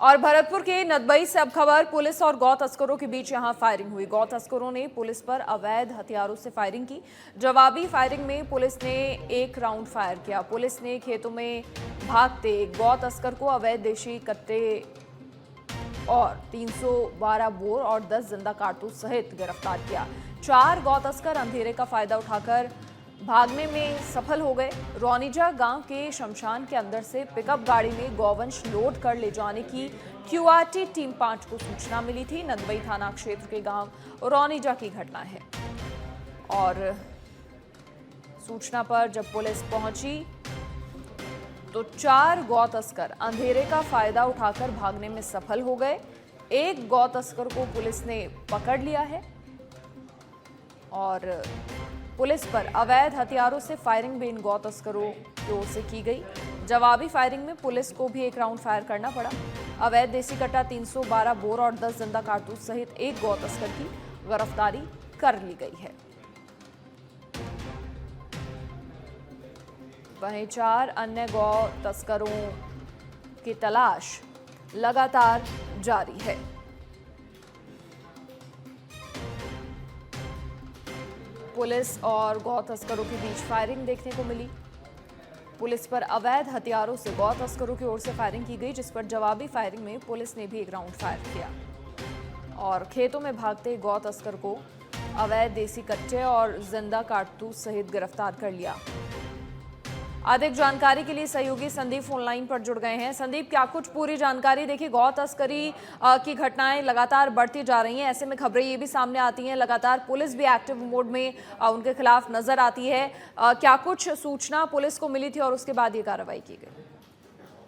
और भरतपुर के नदबई से अब खबर, पुलिस और गौ तस्करों के बीच यहां फायरिंग हुई। गौ तस्करों ने पुलिस पर अवैध हथियारों से फायरिंग की। जवाबी फायरिंग में पुलिस ने एक राउंड फायर किया। पुलिस ने खेतों में भागते गौ तस्कर को अवैध देशी कट्टे और 312 बोर और 10 जिंदा कारतूस सहित गिरफ्तार किया। 4 गौ तस्कर अंधेरे का फायदा उठाकर भागने में सफल हो गए। रौनीजा गांव के शमशान के अंदर से पिकअप गाड़ी में गौवंश लोड कर ले जाने की क्यूआरटी टीम 5 को सूचना मिली थी। नदबई थाना क्षेत्र के गांव रौनीजा की घटना है और सूचना पर जब पुलिस पहुंची तो 4 गौ तस्कर अंधेरे का फायदा उठाकर भागने में सफल हो गए। एक गौ तस्कर को पुलिस ने पकड़ लिया है और पुलिस पर अवैध हथियारों से फायरिंग भी इन गौ तस्करों की ओर से की गई। जवाबी फायरिंग में पुलिस को भी एक राउंड फायर करना पड़ा। अवैध देसी कट्टा 312 बोर और 10 जिंदा कारतूस सहित एक गौ तस्कर की गिरफ्तारी कर ली गई है। वहीं 4 अन्य गौ तस्करों की तलाश लगातार जारी है। पुलिस और गौ तस्करों के बीच फायरिंग देखने को मिली। पुलिस पर अवैध हथियारों से गौ तस्करों की ओर से फायरिंग की गई, जिस पर जवाबी फायरिंग में पुलिस ने भी एक राउंड फायर किया और खेतों में भागते गौ तस्कर को अवैध देसी कट्टे और जिंदा कारतूस सहित गिरफ्तार कर लिया। अधिक जानकारी के लिए सहयोगी संदीप फोनलाइन पर जुड़ गए हैं। संदीप, क्या कुछ पूरी जानकारी? देखिए, गौ तस्करी की घटनाएं लगातार बढ़ती जा रही हैं। ऐसे में खबरें ये भी सामने आती हैं, लगातार पुलिस भी एक्टिव मोड में उनके खिलाफ नजर आती है। क्या कुछ सूचना पुलिस को मिली थी और उसके बाद ये कार्रवाई की गई?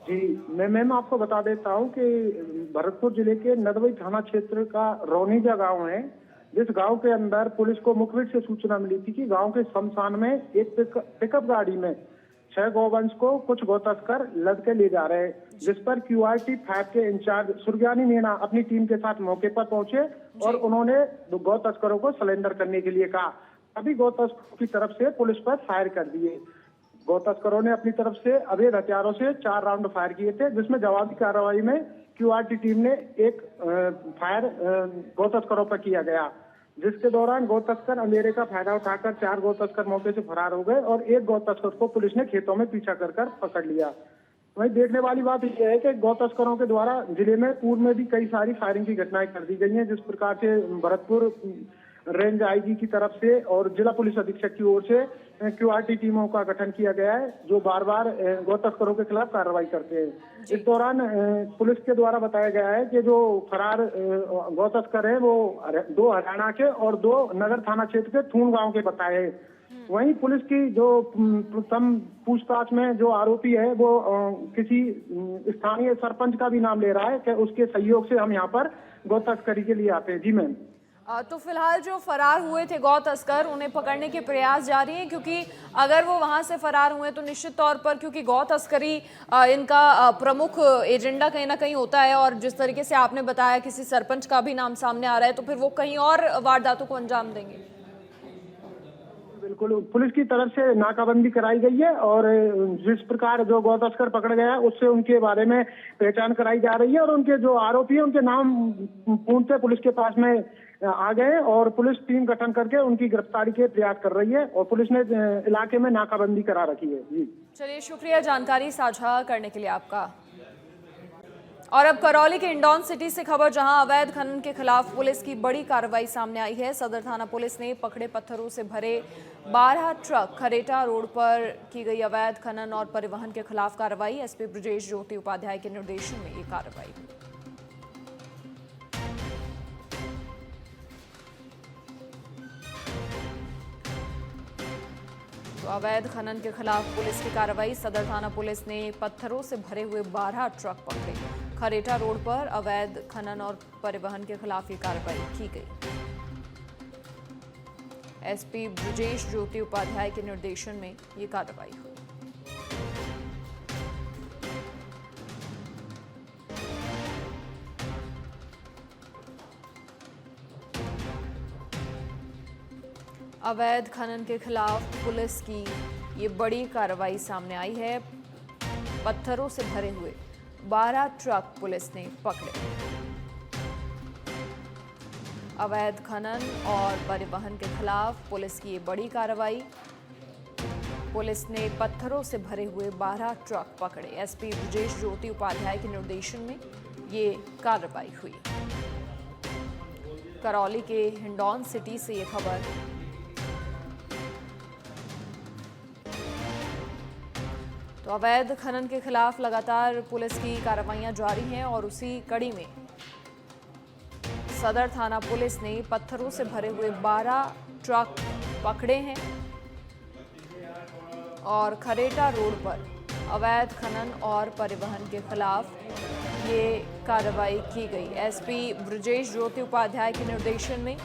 जी, मैं आपको बता देता हूं कि भरतपुर जिले के नदबई थाना क्षेत्र का रौनीजा गांव है, जिस गांव के अंदर पुलिस को मुखबिर से सूचना मिली थी कि गांव के शमशान में एक पिकअप गाड़ी में 6 गौवंश को कुछ गौ तस्कर लद के ले जा रहे हैं, जिस पर क्यूआरटी 5 के इंचार्ज सुरज्ञानी मीणा अपनी टीम के साथ मौके पर पहुंचे और उन्होंने गौ तस्करों को सरेंडर करने के लिए कहा। अभी गौ तस्करों की तरफ से पुलिस पर फायर कर दिए। गौ तस्करों ने अपनी तरफ से अवैध हथियारों से 4 राउंड फायर किए थे, जिसमें जवाबी कार्रवाई में क्यूआरटी टीम ने एक फायर गौ तस्करों पर किया गया, जिसके दौरान गौ तस्कर अंधेरे का फायदा उठाकर 4 गौ तस्कर मौके से फरार हो गए और एक गौ तस्कर को पुलिस ने खेतों में पीछा कर पकड़ लिया। वहीं देखने वाली बात यह है कि गौ तस्करों के द्वारा जिले में पूर्व में भी कई सारी फायरिंग की घटनाएं कर दी गई हैं। जिस प्रकार से भरतपुर रेंज आईजी की तरफ से और जिला पुलिस अधीक्षक की ओर से क्यूआरटी टीमों का गठन किया गया है, जो बार बार गौ तस्करों के खिलाफ कार्रवाई करते हैं। इस दौरान पुलिस के द्वारा बताया गया है कि जो फरार गौ तस्कर हैं वो 2 हरियाणा के और 2 नगर थाना क्षेत्र के थून गांव के बताए हैं। वहीं पुलिस की जो प्रथम पूछताछ में जो आरोपी है वो किसी स्थानीय सरपंच का भी नाम ले रहा है कि उसके सहयोग से हम यहाँ पर गौ तस्करी के लिए आते हैं। जी मैम। तो फिलहाल जो फरार हुए थे गौ तस्कर, उन्हें पकड़ने के प्रयास जारी हैं, क्योंकि अगर वो वहां से फरार हुए तो निश्चित तौर पर, क्योंकि गौ तस्करी इनका प्रमुख एजेंडा कहीं ना कहीं होता है और जिस तरीके से आपने बताया किसी सरपंच का भी नाम सामने आ रहा है, तो फिर वो कहीं और वारदातों को अंजाम देंगे। बिल्कुल, पुलिस की तरफ से नाकाबंदी कराई गई है और जिस प्रकार जो गौ तस्कर पकड़ गया है उससे उनके बारे में पहचान कराई जा रही है और उनके जो आरोपी हैं उनके नाम पूर्णतः पुलिस के पास में आ गए और पुलिस टीम गठन करके उनकी गिरफ्तारी के प्रयास कर रही है और पुलिस ने इलाके में नाकाबंदी करा रखी है। जी चलिए, शुक्रिया जानकारी साझा करने के लिए आपका। और अब करौली के इंडौन सिटी से खबर, जहां अवैध खनन के खिलाफ पुलिस की बड़ी कार्रवाई सामने आई है। सदर थाना पुलिस ने पकड़े पत्थरों से भरे 12 ट्रक खरेटा रोड पर की गई अवैध खनन और परिवहन के खिलाफ कार्रवाई। एसपी ब्रजेश ज्योति उपाध्याय के निर्देशन में ये कार्रवाई हुई। तो अवैध खनन के खिलाफ पुलिस की कार्रवाई। सदर थाना पुलिस ने पत्थरों से भरे हुए 12 ट्रक पकड़े। खरेटा रोड पर अवैध खनन और परिवहन के खिलाफ ये कार्रवाई की गई। एसपी ब्रजेश ज्योति उपाध्याय के निर्देशन में ये कार्रवाई हुई। अवैध खनन के खिलाफ पुलिस की ये बड़ी कार्रवाई सामने आई है। पत्थरों से भरे हुए 12 ट्रक पुलिस ने पकड़े। अवैध खनन और परिवहन के खिलाफ पुलिस की ये बड़ी कार्रवाई। पुलिस ने पत्थरों से भरे हुए 12 ट्रक पकड़े। एसपी ब्रजेश ज्योति उपाध्याय के निर्देशन में ये कार्रवाई हुई। करौली के हिंडौन सिटी से ये खबर। तो अवैध खनन के खिलाफ लगातार पुलिस की कार्रवाइयां जारी हैं और उसी कड़ी में सदर थाना पुलिस ने पत्थरों से भरे हुए 12 ट्रक पकड़े हैं और खरेटा रोड पर अवैध खनन और परिवहन के खिलाफ ये कार्रवाई की गई। एसपी ब्रजेश ज्योति उपाध्याय के निर्देशन में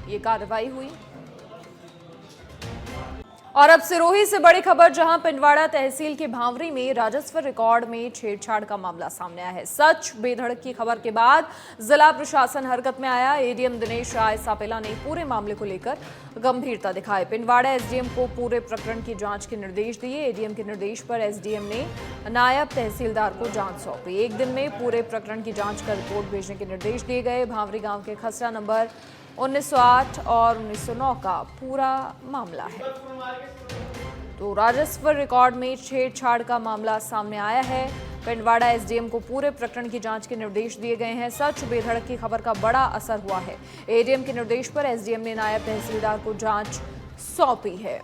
ये कार्रवाई हुई। और अब सिरोही से बड़ी खबर, जहां पिंडवाड़ा तहसील के भांवरी में राजस्व रिकॉर्ड में छेड़छाड़ का मामला सामने आया है। सच बेधड़क की खबर के बाद जिला प्रशासन हरकत में आया। एडीएम दिनेश राय सापेला ने पूरे मामले को लेकर गंभीरता दिखाई। पिंडवाड़ा एसडीएम को पूरे प्रकरण की जांच के निर्देश दिए। एडीएम के निर्देश पर एसडीएम ने नायब तहसीलदार को जांच सौंपी। एक दिन में पूरे प्रकरण की जांच कर रिपोर्ट भेजने के निर्देश दिए गए। भांवरी गांव के खसरा नंबर 1908 और 1909 का पूरा मामला है। तो राजस्व रिकॉर्ड में छेड़छाड़ का मामला सामने आया है। पिंडवाड़ा एसडीएम को पूरे प्रकरण की जांच के निर्देश दिए गए हैं। सच बेधड़क की खबर का बड़ा असर हुआ है। एडीएम के निर्देश पर एसडीएम ने नायब तहसीलदार को जांच सौंपी है।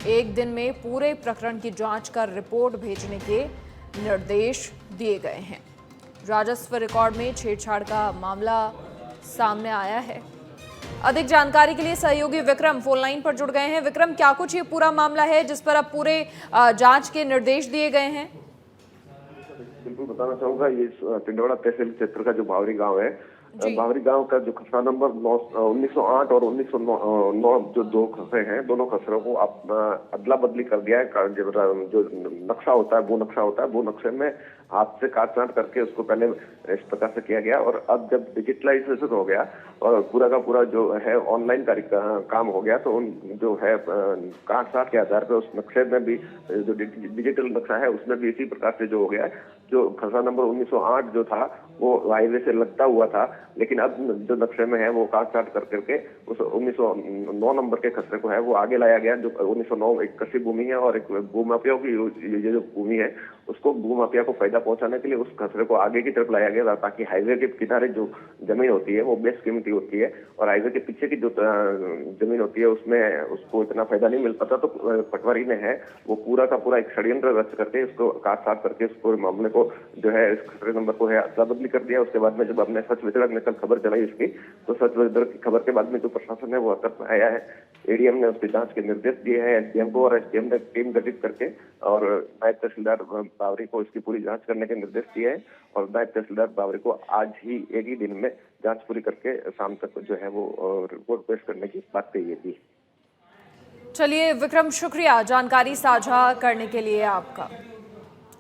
एक दिन में पूरे प्रकरण की जांच कर रिपोर्ट भेजने के निर्देश दिए गए हैं। राजस्व रिकॉर्ड में छेड़छाड़ का मामला सामने आया है। अधिक जानकारी के लिए सहयोगी विक्रम फोन लाइन पर जुड़ गए हैं। विक्रम, क्या कुछ ये पूरा मामला है जिस पर अब पूरे जांच के निर्देश दिए गए हैं? बिल्कुल बताना चाहूंगा, ये पिंडवाड़ा तहसील क्षेत्र का जो भावरी गांव है, भावरी गांव का जो खसरा नंबर 1908 और 1909 जो दो खसरे हैं, दोनों खसरों को अदला बदली कर दिया है। जो नक्शा होता है, वो नक्शे में हाथ से काट छांट करके उसको पहले इस प्रकार से किया गया और अब जब डिजिटलाइजेशन हो गया और पूरा का पूरा जो है ऑनलाइन काम हो गया, तो जो है काट छांट के आधार पर उस नक्शे में भी जो डिजिटल नक्शा है उसमें भी इसी प्रकार से जो हो गया। जो खसरा नंबर 1908 जो था वो हाईवे से लगता हुआ था, लेकिन अब जो नक्शे में है वो काट छांट करके उस 1909 नंबर के खसरे को है वो आगे लाया गया। जो 1909 एक कृषि भूमि है और एक भूमाफियाओं की ये जो भूमि है उसको भूमाफिया को फायदा पहुंचाने के लिए उस खसरे को आगे की तरफ लाया गया, ताकि हाईवे के किनारे जो जमीन होती है वो बेशकीमती होती है और हाईवे के पीछे की जो जमीन होती है उसमें उसको इतना फायदा नहीं मिल पाता। तो पटवारी ने है वो पूरा का पूरा एक षड्यंत्र रच करके इसको काट छांट करके उस पूरे मामले को जो है इस खसरे नंबर को है अदला बदली कर दिया। उसके बाद में जब हमने सच विधड़क ने कल खबर चलाई इसकी, तो सच विधड़क की खबर के बाद में जो प्रशासन है वो हरकत में आया है। एडीएम ने उसकी जांच के निर्देश दिए हैं एसडीएम को और एसडीएम ने टीम गठित करके और नायब तहसीलदार बावरी को इसकी पूरी जांच करने के निर्देश दिए हैं और नायब तहसीलदार बावरी को आज ही एक ही दिन में जांच पूरी करके शाम तक जो है वो रिपोर्ट पेश करने की बात कही थी। चलिए विक्रम, शुक्रिया जानकारी साझा करने के लिए आपका।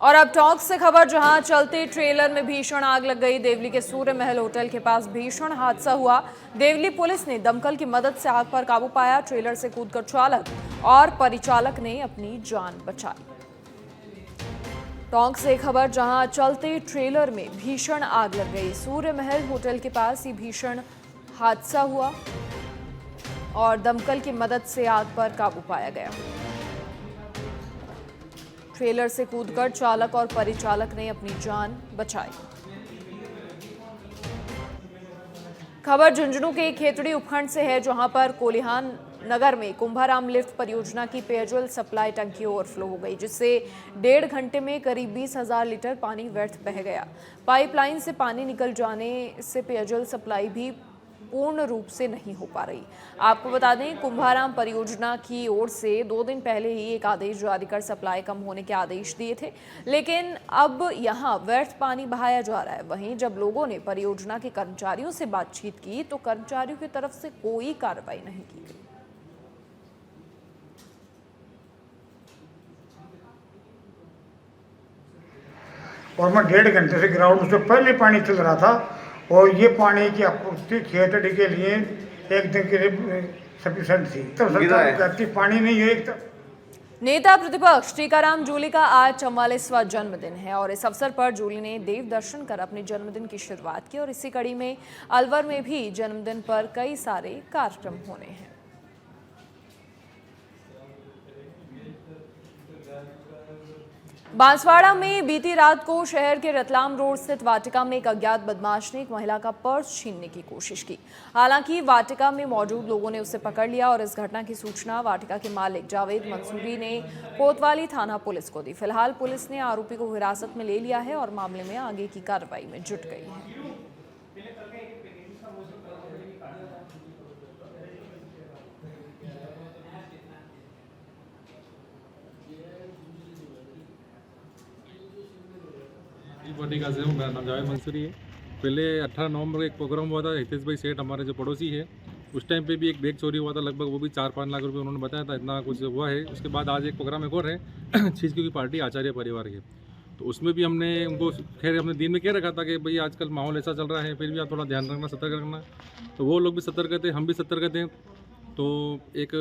और अब टॉक से खबर, जहां चलते ट्रेलर में भीषण आग लग गई। देवली के सूर्य महल होटल के पास भीषण हादसा हुआ। देवली पुलिस ने दमकल की मदद से आग पर काबू पाया। ट्रेलर से कूदकर चालक और परिचालक ने अपनी जान बचाई। टोंक से खबर, जहां चलते ट्रेलर में भीषण आग लग गई। सूर्य महल होटल के पास ही भीषण हादसा हुआ और दमकल की मदद से आग पर काबू पाया गया। ट्रेलर से कूदकर चालक और परिचालक ने अपनी जान बचाई। खबर झुंझुनू के खेतड़ी उपखंड से है, जहां पर कोलिहान नगर में कुंभाराम लिफ्ट परियोजना की पेयजल सप्लाई टंकी ओवरफ्लो हो गई, जिससे 1.5 घंटे में करीब 20,000 लीटर पानी व्यर्थ बह गया। पाइपलाइन से पानी निकल जाने से पेयजल सप्लाई भी पूर्ण रूप से नहीं हो पा रही। आपको बता दें, कुंभाराम परियोजना की ओर से 2 दिन पहले ही एक आदेश जारी कर सप्लाई कम होने के आदेश दिए थे, लेकिन अब यहां व्यर्थ पानी बहाया जा रहा है। वहीं जब लोगों ने परियोजना के कर्मचारियों से बातचीत की तो कर्मचारियों की तरफ से कोई कार्रवाई नहीं की गई। और मैं 1.5 घंटे से ग्राउंड से पहले पानी चल रहा था और ये पानी की आपूर्ति खेतड़ी के लिए एक दिन के लिए सफिशिएंट थी। तो सरकार कहती पानी नहीं है। नेता प्रतिपक्ष टीकाराम जूली का आज 44वां जन्मदिन है और इस अवसर पर जूली ने देव दर्शन कर अपने जन्मदिन की शुरुआत की और इसी कड़ी में अलवर में भी जन्मदिन पर कई सारे कार्यक्रम होने हैं। बांसवाड़ा में बीती रात को शहर के रतलाम रोड स्थित वाटिका में एक अज्ञात बदमाश ने एक महिला का पर्स छीनने की कोशिश की। हालांकि वाटिका में मौजूद लोगों ने उसे पकड़ लिया और इस घटना की सूचना वाटिका के मालिक जावेद मंसूरी ने कोतवाली थाना पुलिस को दी। फिलहाल पुलिस ने आरोपी को हिरासत में ले लिया है और मामले में आगे की कार्रवाई में जुट गई है। वाटिका से हूँ, मेरा नाम जावेद मंसूरी है। पहले 18 नवंबर को एक प्रोग्राम हुआ था, हितेश भाई सेठ हमारे जो पड़ोसी है, उस टाइम पे भी एक बैग चोरी हुआ था, लगभग वो भी 4-5 लाख रुपए उन्होंने बताया था, इतना कुछ हुआ है। उसके बाद आज एक प्रोग्राम एक और है छीजकी की पार्टी आचार्य परिवार के, तो उसमें भी हमने उनको खैर हमने दिन में कह रखा था कि भाई आजकल माहौल ऐसा चल रहा है, फिर भी आप थोड़ा ध्यान रखना, सतर्क रखना। तो वो लोग भी सतर्क थे, हम भी सतर्क थे। तो एक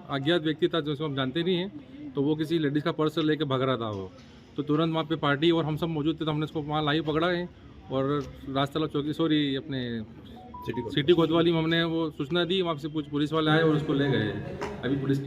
अज्ञात व्यक्ति था जिसको हम जानते नहीं हैं, तो वो किसी लेडीज़ का पर्स लेके भाग रहा था वो, तो तुरंत वहाँ पे पार्टी और हम सब मौजूद थे, तो हमने इसको वहाँ लाइव पकड़ा है और राजतला चौकी अपने सिटी कोतवाली में हमने वो सूचना दी, वहाँ से पुलिस वाले आए और उसको ले गए। अभी पुलिस